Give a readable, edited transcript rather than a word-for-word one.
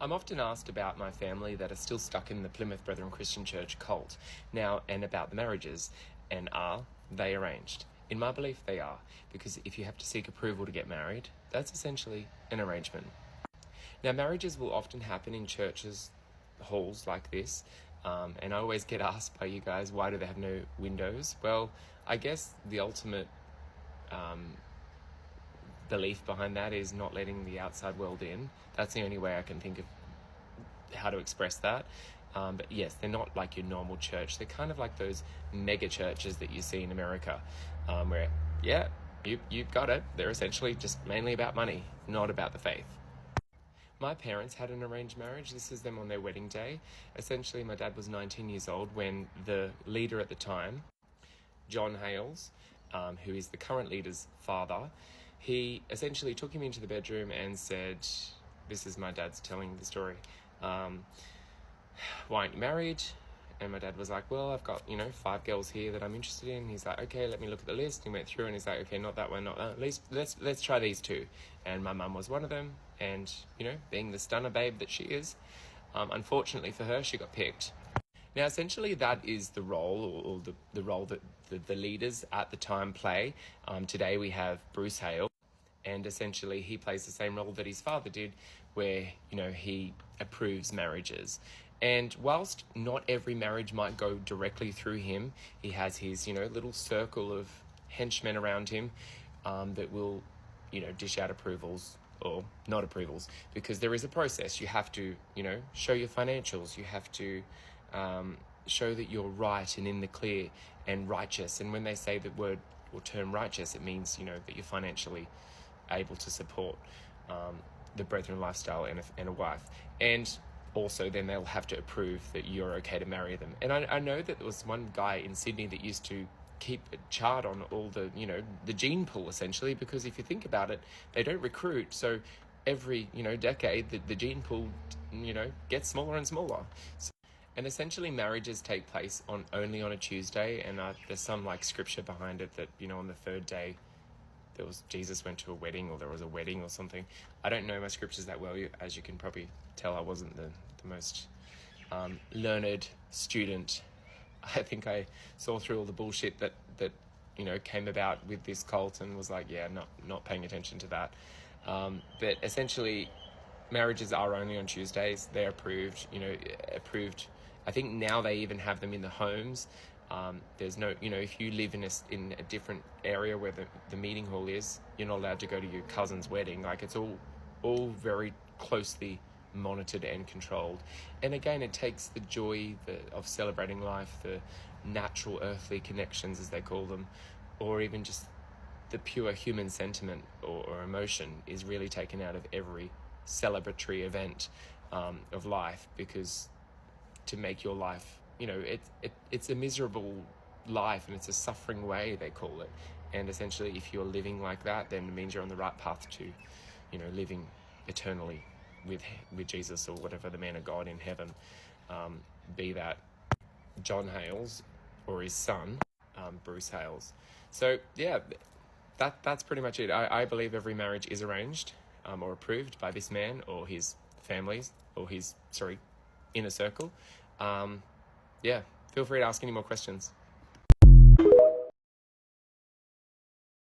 I'm often asked about my family that are still stuck in the Plymouth Brethren Christian Church cult now, and about the marriages, and are they arranged? In my belief, they are, because if you have to seek approval to get married, that's essentially an arrangement. Now, marriages will often happen in churches, halls like this, and I always get asked by you guys, why do they have no windows? Well, I guess the ultimate belief behind that is not letting the outside world in. That's the only way I can think of how to express that. But yes, they're not like your normal church. They're kind of like those mega churches that you see in America, where, yeah, you've got it. They're essentially just mainly about money, not about the faith. My parents had an arranged marriage. This is them on their wedding day. Essentially, my dad was 19 years old when the leader at the time, John Hales, who is the current leader's father, he essentially took him into the bedroom and said, this is my dad's telling the story, why aren't you married? And my dad was like, well, I've got, 5 girls here that I'm interested in. He's like, okay, let me look at the list. He went through and he's like, okay, not that one, not that. At least let's try these 2. And my mum was one of them. And, being the stunner babe that she is, unfortunately for her, she got picked. Now, essentially, that is the role, or the role that the leaders at the time play. Today we have Bruce Hale, and essentially he plays the same role that his father did, where, he approves marriages. And whilst not every marriage might go directly through him, he has his, little circle of henchmen around him that will, dish out approvals or not approvals, because there is a process. You have to, show your financials. You have to show that you're right and in the clear and righteous. And when they say the word or term righteous, it means, that you're financially able to support the brethren lifestyle and a wife. And also then they'll have to approve that you're okay to marry them. And I know that there was one guy in Sydney that used to keep a chart on all the, the gene pool, essentially, because if you think about it, they don't recruit. So every, decade, the gene pool, gets smaller and smaller. And essentially marriages take place only on a Tuesday, and there's some scripture behind it that, on the 3rd day, Jesus went to a wedding, or there was a wedding or something. I don't know my scriptures that well. As you can probably tell, I wasn't the most learned student. I think I saw through all the bullshit that came about with this cult and was like, yeah, not paying attention to that. But essentially, marriages are only on Tuesdays. They're approved. I think now they even have them in the homes. There's no, if you live in a different area where the meeting hall is, you're not allowed to go to your cousin's wedding. It's all very closely monitored and controlled. And again, it takes the joy of celebrating life, the natural earthly connections, as they call them, or even just the pure human sentiment or emotion is really taken out of every celebratory event of life, because to make your life, it's a miserable life and it's a suffering way, they call it. And essentially, if you're living like that, then it means you're on the right path to, living eternally with Jesus, or whatever the man of God in heaven, be that John Hales or his son, Bruce Hales. So yeah, that's pretty much it. I believe every marriage is arranged or approved by this man or his families or his inner circle. Yeah, feel free to ask any more questions.